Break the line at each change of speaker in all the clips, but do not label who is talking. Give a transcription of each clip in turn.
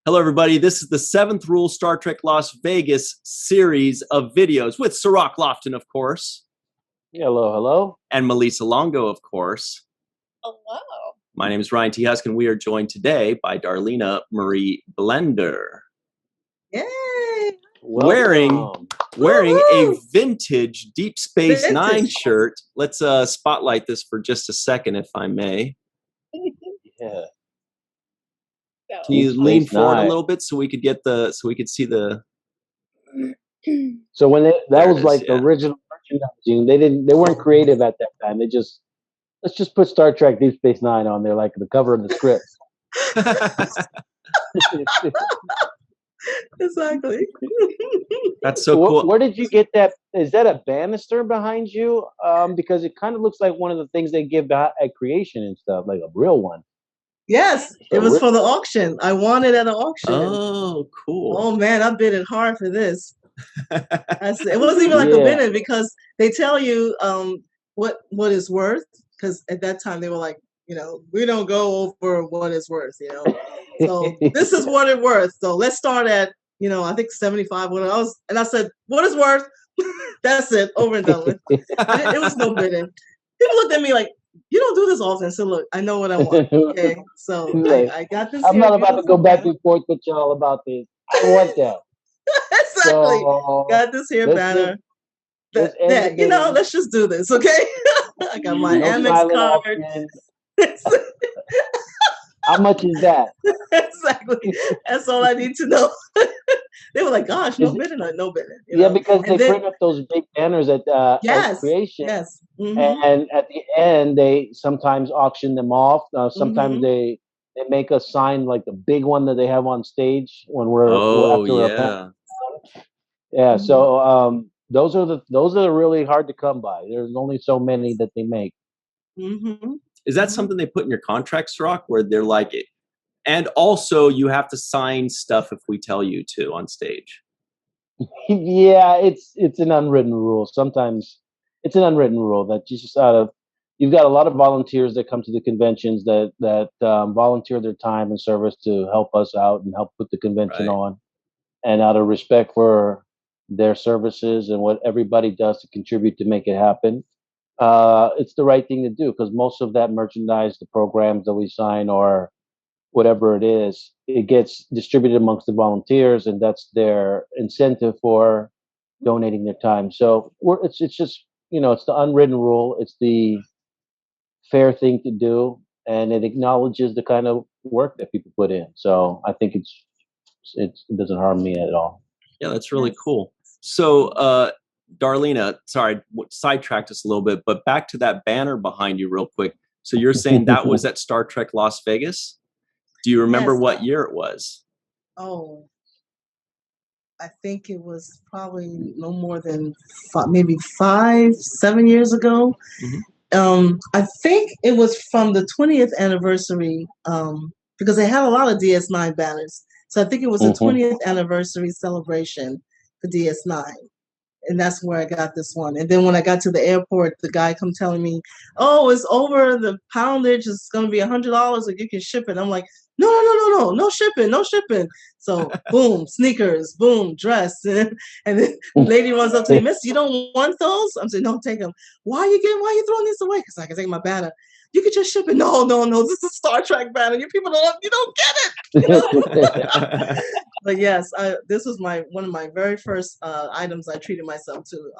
Hello, everybody. This is the Seventh Rule Star Trek Las Vegas series of videos with Sirach Lofton, of course.
Hello, hello.
And Melissa Longo, of course.
Hello.
My name is Ryan T. Huskin. We are joined today by Darlena Marie Blender.
Yay!
Welcome.
Wearing a vintage Deep Space Nine shirt. Let's spotlight this for just a second, if I may.
Yeah.
Can you lean forward a little bit so we could get see the?
So when that was like the original merchandising, they weren't creative at that time. Let's just put Star Trek Deep Space Nine on there, like the cover of the script.
Exactly.
That's so cool.
Where did you get that? Is that a banister behind you? Because it kind of looks like one of the things they give at creation and stuff, like a real one.
Yes, it was for the auction. I won it at an auction.
Oh, cool.
Oh man, I bid it hard for this. It wasn't even like a bidding because they tell you what it's worth. Because at that time they were like, we don't go over what it's worth, So this is what it's worth. So let's start at, I think 75. And I said, what is worth? That's it, over and done with. It was no bidding. People looked at me like, you don't do this often. So look, I know what I want. Okay, so I got this.
I'm not about to go back and forth with y'all about this. I want that.
Exactly. So, got this here banner. Let's just do this, okay? I got my Amex card.
How much is that?
Exactly. That's all I need to know. They were like, "Gosh, no bidding, no bidding."
Yeah, because they print up those big banners at creation.
Yes. Mm-hmm.
And at the end, they sometimes auction them off. Sometimes they make us sign like the big one that they have on stage when we're
yeah.
So those are really hard to come by. There's only so many that they make.
Mm-hmm.
Is that something they put in your contracts, Rock, where they're like it? And also, you have to sign stuff if we tell you to on stage.
Yeah, it's an unwritten rule. Sometimes it's an unwritten rule that you just you've got a lot of volunteers that come to the conventions that volunteer their time and service to help us out and help put the convention on. And out of respect for their services and what everybody does to contribute to make it happen, it's the right thing to do because most of that merchandise, the programs that we sign or whatever it is, it gets distributed amongst the volunteers, and that's their incentive for donating their time. So it's just, it's the unwritten rule. It's the fair thing to do, and it acknowledges the kind of work that people put in. So I think it doesn't harm me at all.
Yeah, that's really cool. So, Darlena, sorry, sidetracked us a little bit, but back to that banner behind you real quick. So you're saying that was at Star Trek Las Vegas? Do you remember what year it was?
Oh, I think it was probably no more than maybe 5-7 years ago.
Mm-hmm.
I think it was from the 20th anniversary because they had a lot of DS9 banners. So I think it was the 20th anniversary celebration for DS9. And that's where I got this one. And then when I got to the airport, the guy come telling me, "Oh, it's over. The poundage is going to be $100, and you can ship it." I'm like, no shipping. So boom, sneakers, boom, dress, and then the lady runs up to me, "Miss, you don't want those?" I'm saying, "No, take them." Why are you throwing these away? Because I can take my banner. You could just ship it. No. This is a Star Trek banner. You people don't get it. But yes, this was one of my very first items I treated myself to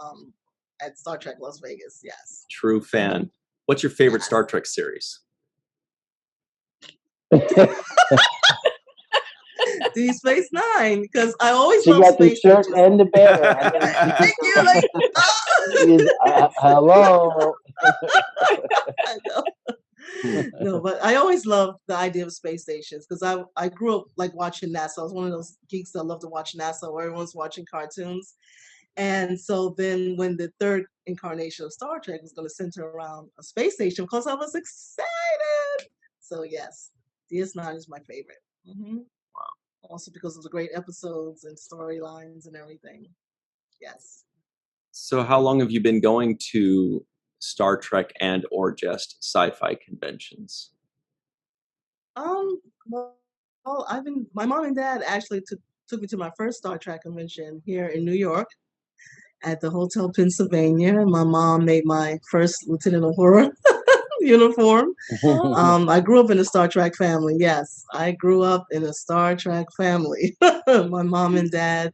at Star Trek Las Vegas. Yes.
True fan. What's your favorite Star Trek series?
Deep Space Nine, because I always
love space. She got the shirt and the banner.
Thank you.
Hello.
I know. No, but I always loved the idea of space stations because I grew up like watching NASA. I was one of those geeks that love to watch NASA where everyone's watching cartoons. And so then when the third incarnation of Star Trek was going to center around a space station, of course I was excited. So yes, DS9 is my favorite. Mm-hmm.
Wow.
Also because of the great episodes and storylines and everything. Yes.
So how long have you been going to Star Trek and or just sci-fi conventions?
Well, Well, my mom and dad actually took me to my first Star Trek convention here in New York at the Hotel Pennsylvania. My mom made my first Lieutenant Uhura uniform. I grew up in a Star Trek family. Yes, I grew up in a Star Trek family. My mom and dad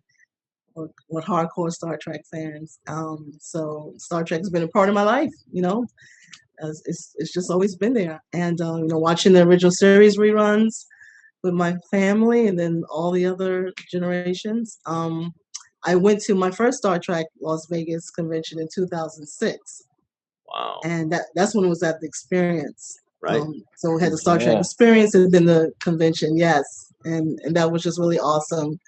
were hardcore Star Trek fans. So Star Trek has been a part of my life. It's just always been there. And watching the original series reruns with my family, and then all the other generations. I went to my first Star Trek Las Vegas convention in 2006.
Wow.
And that's when it was at the Experience.
Right.
So we had the Star Trek Experience and then the convention, yes. And that was just really awesome.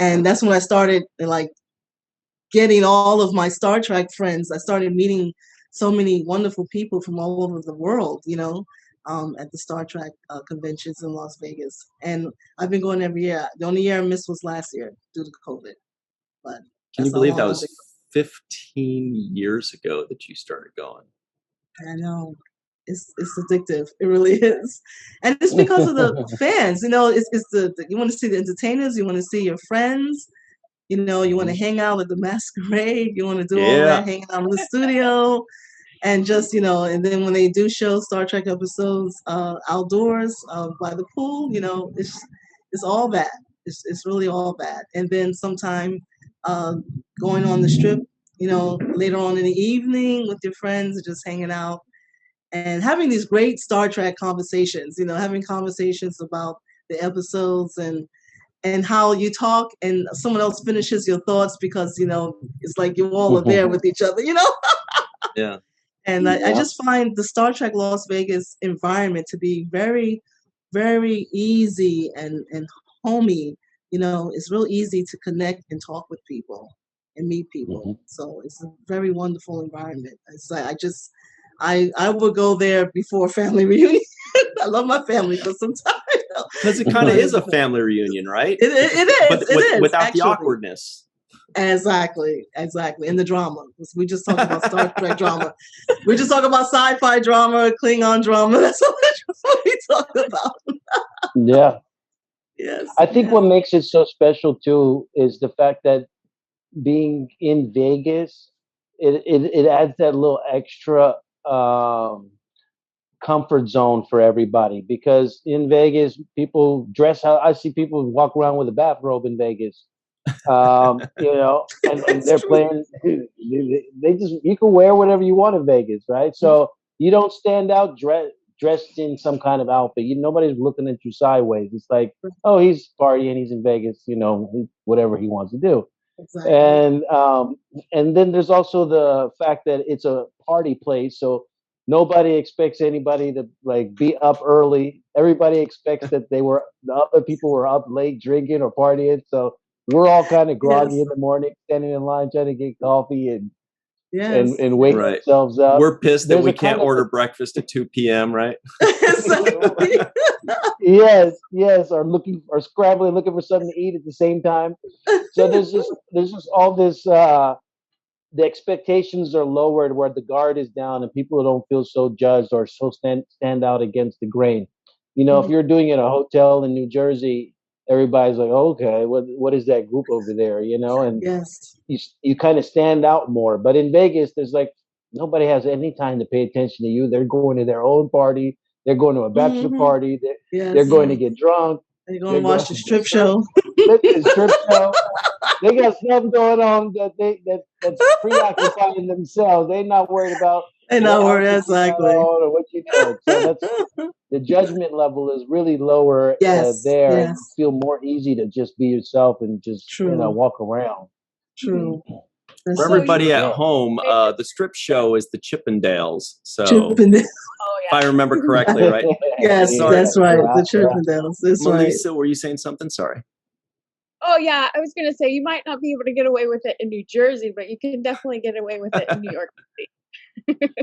And that's when I started like getting all of my Star Trek friends. I started meeting so many wonderful people from all over the world, at the Star Trek conventions in Las Vegas. And I've been going every year. The only year I missed was last year due to COVID. But
can you believe that was 15 years ago that you started going?
I know. It's addictive. It really is. And it's because of the fans. It's the you want to see the entertainers, you want to see your friends, you want to hang out at the masquerade, you want to do all that, hanging out in the studio. And just, and then when they do show Star Trek episodes outdoors by the pool, it's all that. It's really all that. And then sometime going on the strip, later on in the evening with your friends, just hanging out and having these great Star Trek conversations, having conversations about the episodes and how you talk and someone else finishes your thoughts because, it's like you all are there with each other,
Yeah.
And I just find the Star Trek Las Vegas environment to be very, very easy and homey. It's real easy to connect and talk with people and meet people. So it's a very wonderful environment. It's like I would go there before family reunion. I love my family for some time.
Because it kind of is a family reunion, right?
It is.
But
it is
without
actually.
the awkwardness.
Exactly. And the drama. We just talk about Star Trek drama. We just talk about sci-fi drama, Klingon drama. That's what we talk about.
Yeah.
Yes.
I think what makes it so special too is the fact that being in Vegas, it adds that little extra comfort zone for everybody, because in Vegas people dress how I see people walk around with a bathrobe in Vegas. And they're playing. They just, you can wear whatever you want in Vegas, right? So you don't stand out dressed in some kind of outfit. Nobody's looking at you sideways. It's like, oh, he's partying, he's in Vegas, whatever he wants to do.
Exactly.
And then there's also the fact that it's a party place, so nobody expects anybody to like be up early. Everybody expects that the other people were up late drinking or partying. So we're all kind of groggy in the morning, standing in line trying to get coffee and wake ourselves up.
We're pissed that we can't order breakfast at 2 p.m., right?
Exactly.
Yes, or scrambling, looking for something to eat at the same time. So there's just all this. The expectations are lowered where the guard is down, and people don't feel so judged or so stand out against the grain. If you're doing it at a hotel in New Jersey, everybody's like, okay, what is that group over there? And you kind of stand out more. But in Vegas, there's like nobody has any time to pay attention to you. They're going to their own party. They're going to a bachelor party. They're going to get drunk.
They're going to watch the strip show.
The strip show. They got something going on that's preoccupying themselves. They're not worried about.
They're not worried, exactly.
Or what you doing. So the judgment level is really lower there.
Yes.
And feel more easy to just be yourself and just walk around.
True.
For everybody at home, the strip show is the Chippendales. So
Chippendales.
If I remember correctly, right?
Yes, that's right. The Chippendales. That's
Melissa,
right.
were you saying something? Sorry.
Oh, yeah. I was going to say, you might not be able to get away with it in New Jersey, but you can definitely get away with it in New York City.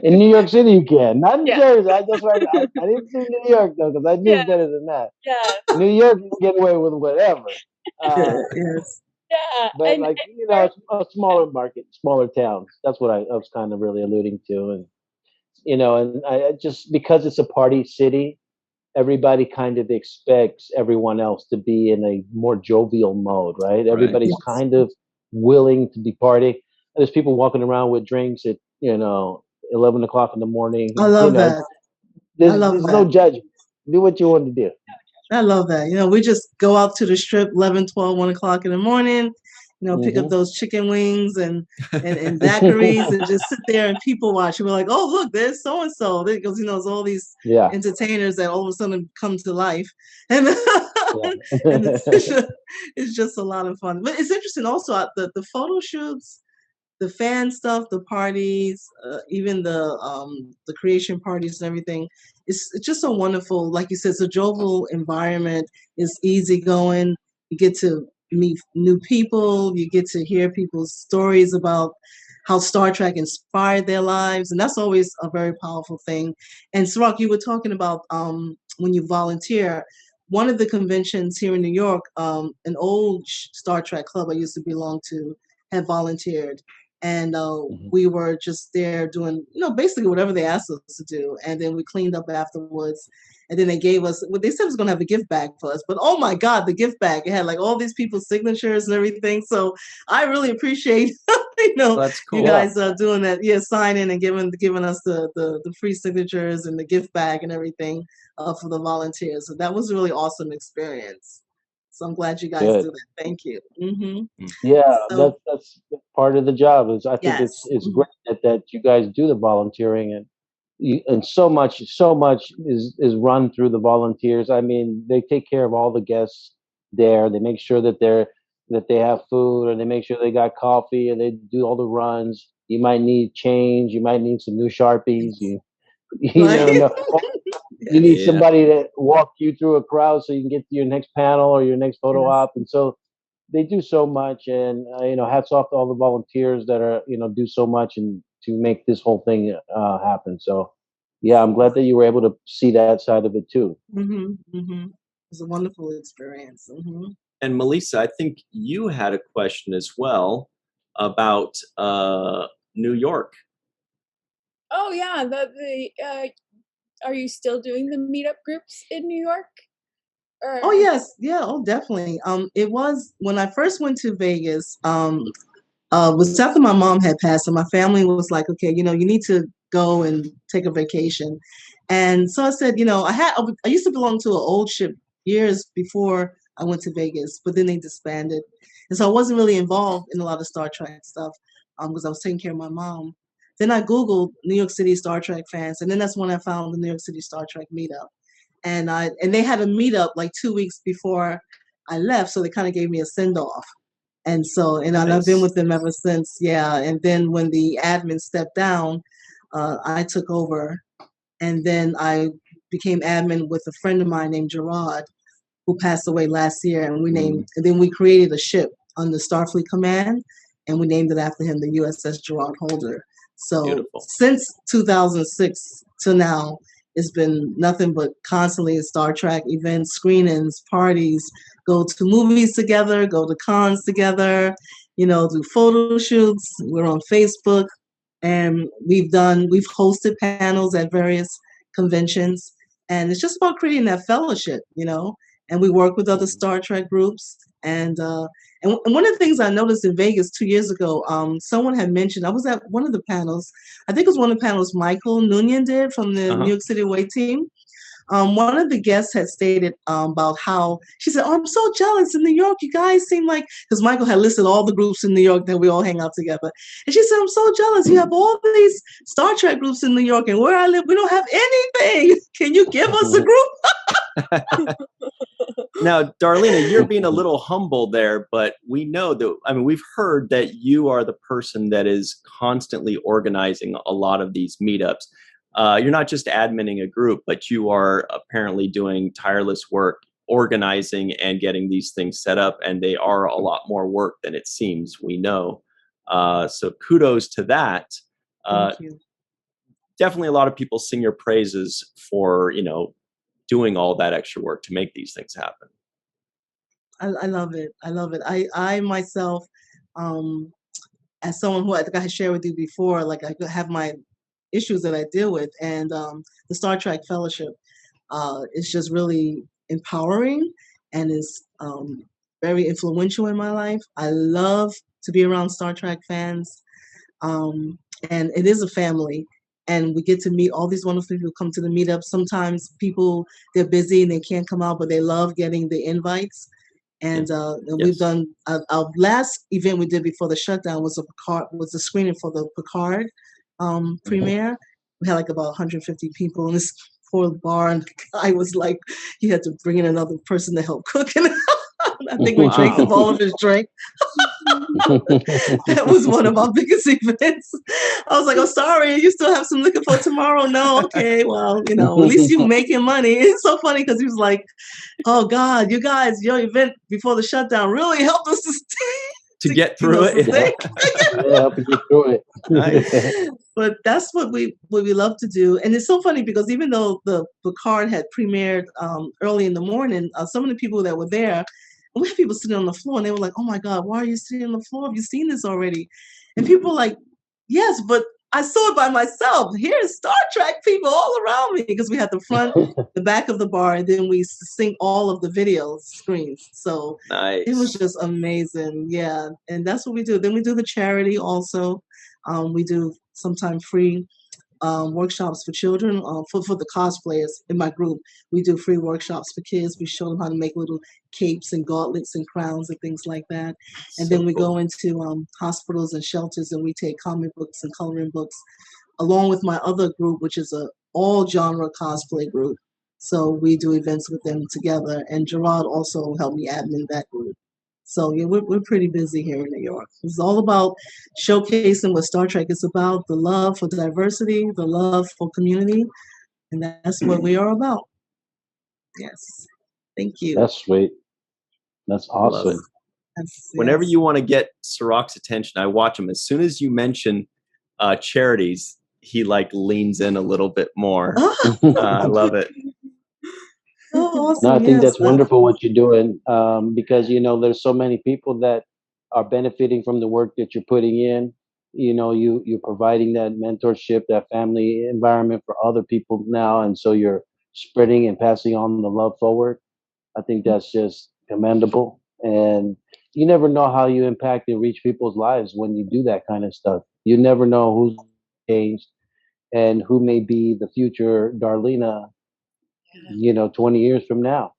In New York City, you can. Not in Jersey. I didn't see New York, though, because I knew better than that.
Yeah.
New York, you can get away with whatever.
Yes.
Yeah.
But a smaller market, smaller towns. That's what I was kind of really alluding to. And, and I just, because it's a party city, everybody kind of expects everyone else to be in a more jovial mode, right?
Right.
Everybody's
Yes.
kind of willing to be party. There's people walking around with drinks at 11 o'clock in the morning.
I love that. I love
There's no
that.
judgment. Do what you want to do.
I love that. We just go out to the strip 11, 12, 1 o'clock in the morning, pick up
Hmm.
those chicken wings and daiquiris and just sit there and people watch. And we're like, oh, look, there's so and so. Because, it's all these
Yeah.
entertainers that all of a sudden come to life. And,
Yeah.
and it's just a lot of fun. But it's interesting also, the photo shoots, the fan stuff, the parties, even the creation parties and everything. It's just so wonderful. Like you said, it's a jovial environment. It's easygoing. You get to meet new people. You get to hear people's stories about how Star Trek inspired their lives, and that's always a very powerful thing. And Sarak, you were talking about when you volunteer. One of the conventions here in New York, an old Star Trek club I used to belong to, had volunteered, and
Mhm.
we were just there doing basically whatever they asked us to do, and then we cleaned up afterwards, and then they gave us what they said was going to have a gift bag for us. But oh my god, the gift bag, it had like all these people's signatures and everything. So I really appreciate
That's
you
cool.
guys doing that, signing and giving us the free signatures and the gift bag and everything for the volunteers. So that was a really awesome experience. So I'm glad you guys
Good.
do that. Thank you.
Yeah,
So
that's part of the job. Is I think
yes.
it's great that you guys do the volunteering, and so much is run through the volunteers. I mean, they take care of all the guests there. They make sure that they have food, and they make sure they got coffee, and they do all the runs. You might need change. You might need some new Sharpies.
Yes.
You
Right?
never know. You
Yes.
need
Yeah.
somebody to walk you through a crowd so you can get to your next panel or your next photo
Yes.
op. And so they do so much. And hats off to all the volunteers that are do so much and to make this whole thing happen. So yeah, I'm glad that you were able to see that side of it too.
It was a wonderful experience.
And Melissa, I think you had a question as well about New York.
Oh yeah, are you still doing the meetup groups in New York?
Oh
Or
yes, yeah, oh definitely. It was when I first went to Vegas. Was after my mom had passed, and my family was like, okay, you need to go and take a vacation. And so I said, I used to belong to an old ship years before I went to Vegas, but then they disbanded. And so I wasn't really involved in a lot of Star Trek stuff because I was taking care of my mom. Then I Googled New York City Star Trek fans, and then that's when I found the New York City Star Trek meetup. And they had a meetup like 2 weeks before I left, so they kind of gave me a send off. And so, and I've been
Nice.
with them ever since. Yeah. And then when the admin stepped down, I took over. And then I became admin with a friend of mine named Gerard, who passed away last year. And then we created a ship under Starfleet Command, and we named it after him, the USS Gerard Holder. So
Beautiful.
since 2006 to now, it's been nothing but constantly Star Trek events, screenings, parties, go to movies together, go to cons together, do photo shoots. We're on Facebook, and we've hosted panels at various conventions, and it's just about creating that fellowship, and we work with other
Mhm.
Star Trek groups. And one of the things I noticed in Vegas 2 years ago, someone had mentioned, I was at one of the panels, I think it was one of the panels Michael Noonian did from the New
Uh-huh.
York City away team. One of the guests had stated about how she said, "Oh, I'm so jealous in New York. You guys seem like," because Michael had listed all the groups in New York that we all hang out together, and she said, "I'm so jealous. You have all these Star Trek groups in New York, and where I live, we don't have anything. Can you give us a group?"
Now, Darlena, you're being a little humble there, but we know that, I mean, we've heard that you are the person that is constantly organizing a lot of these meetups. You're not just adminning a group, but you are apparently doing tireless work organizing and getting these things set up, and they are a lot more work than it seems, we know. So kudos to that.
Thank you.
Definitely a lot of people sing your praises for, doing all that extra work to make these things happen.
I love it. I love it. I myself, um, as someone who I think I had shared with you before, like I have my issues that I deal with, and the Star Trek Fellowship. it's just really empowering and is very influential in my life. I love to be around Star Trek fans, and it is a family. And we get to meet all these wonderful people who come to the meetup. Sometimes people, they're busy and they can't come out, but they love getting the invites. And we've done our last event we did before the shutdown was a screening for the Picard premiere. We had like about 150 people in this poor bar, and the guy was like, he had to bring in another person to help cook, and I think we drank up all of his drink. That was one of our biggest events. I was like, "Oh, sorry, you still have some liquor for tomorrow?" No, okay, well, at least you making money. It's so funny because he was like, "Oh God, you guys, your event before the shutdown really helped us
to get through it."
Help you get through it.
Nice. But that's what we love to do, and it's so funny because even though the Picard had premiered early in the morning, some of the people that were there. And we had people sitting on the floor and they were like, "Oh my God, why are you sitting on the floor? Have you seen this already?" And people were like, "Yes, but I saw it by myself. Here's Star Trek people all around me," because we had the front, the back of the bar, and then we sync all of the video screens. So
nice.
It was just amazing. Yeah. And that's what we do. Then we do the charity also. We do sometimes free workshops for children, for the cosplayers in my group. We do free workshops for kids. We show them how to make little capes and gauntlets and crowns and things like that. And then we go into hospitals and shelters and we take comic books and coloring books along with my other group, which is a all genre cosplay group. So we do events with them together. And Gerard also helped me admin that group. So yeah, we're pretty busy here in New York. It's all about showcasing what Star Trek is about, the love for diversity, the love for community, and that's what we are about. Yes. Thank you.
That's sweet. That's awesome.
Whenever you want to get Sirach's attention, I watch him. As soon as you mention charities, he like leans in a little bit more. I love it.
Oh, awesome.
No, I think that's wonderful what you're doing, because there's so many people that are benefiting from the work that you're putting in. You're providing that mentorship, that family environment for other people now, and so you're spreading and passing on the love forward. I think that's just commendable, and you never know how you impact and reach people's lives when you do that kind of stuff. You never know who's changed and who may be the future Darlena 20 years from now.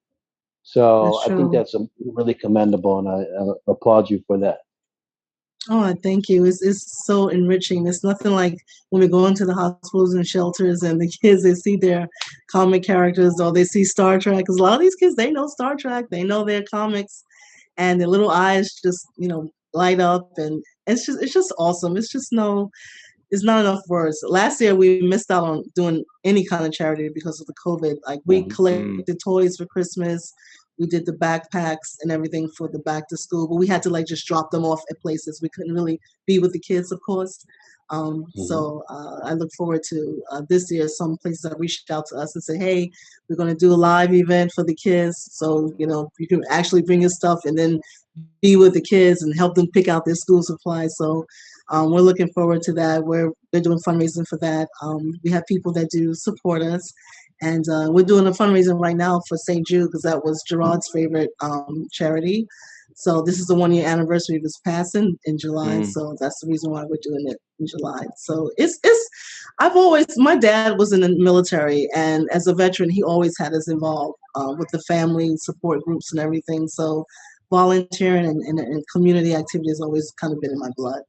So I think that's really commendable, and I applaud you for that.
Oh, thank you. It's so enriching. It's nothing like when we go into the hospitals and shelters and the kids, they see their comic characters or they see Star Trek. Because a lot of these kids, they know Star Trek, they know their comics, and their little eyes just, light up. And it's just awesome. It's not enough words. Last year, we missed out on doing any kind of charity because of the COVID. Like we collected toys for Christmas. We did the backpacks and everything for the back to school, but we had to just drop them off at places. We couldn't really be with the kids, of course. So I look forward to this year. Some places have reached out to us and said, "Hey, we're going to do a live event for the kids. So, you can actually bring your stuff and then be with the kids and help them pick out their school supplies." So we're looking forward to that. We're doing fundraising for that. We have people that do support us. And we're doing a fundraiser right now for St. Jude because that was Gerard's favorite charity. So this is the 1-year anniversary of his passing in July. So that's the reason why we're doing it in July. So my dad was in the military, and as a veteran, he always had us involved with the family support groups and everything. So volunteering and community activity has always kind of been in my blood.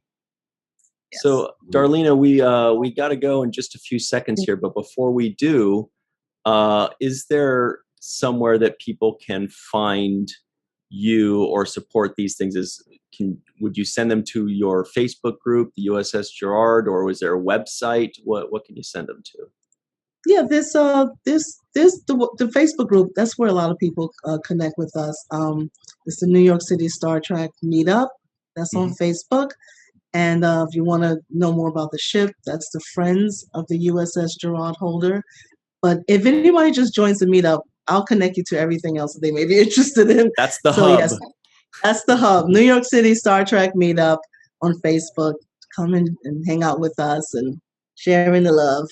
Yes. So Darlena, we got to go in just a few seconds here, but before we do, is there somewhere that people can find you or support these things? Would you send them to your Facebook group, the USS Gerard, or was there a website? What can you send them to?
Yeah, there's the Facebook group. That's where a lot of people connect with us. It's the New York City Star Trek Meetup. That's on Facebook. And if you want to know more about the ship, that's the Friends of the USS Gerard Holder. But if anybody just joins the meetup, I'll connect you to everything else that they may be interested in.
That's the hub. Yes,
that's the hub. New York City Star Trek Meetup on Facebook. Come in and hang out with us and sharing the love.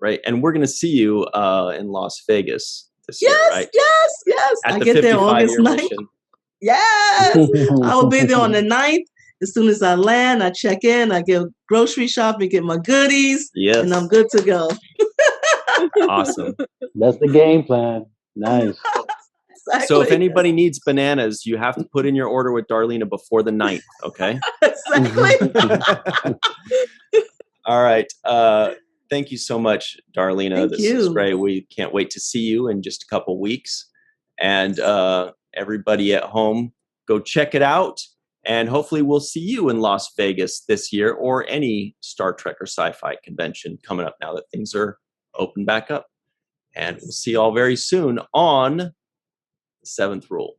right? And we're going to see you in Las Vegas this year, right?
Yes.
At
I
the
get there August
55-year
9th.
mission.
Yes. I will be there on the 9th. As soon as I land, I check in, I go grocery shopping, get my goodies,
Yes.
and I'm good to go.
Awesome.
That's the game plan. Nice.
Exactly.
So if anybody needs bananas, you have to put in your order with Darlena before the 9th, okay?
Exactly.
All right. Thank you so much, Darlena.
Thank
This is
you.
great. We can't wait to see you in just a couple weeks. And everybody at home, go check it out. And hopefully we'll see you in Las Vegas this year, or any Star Trek or sci-fi convention coming up now that things are open back up. And we'll see you all very soon on The Seventh Rule.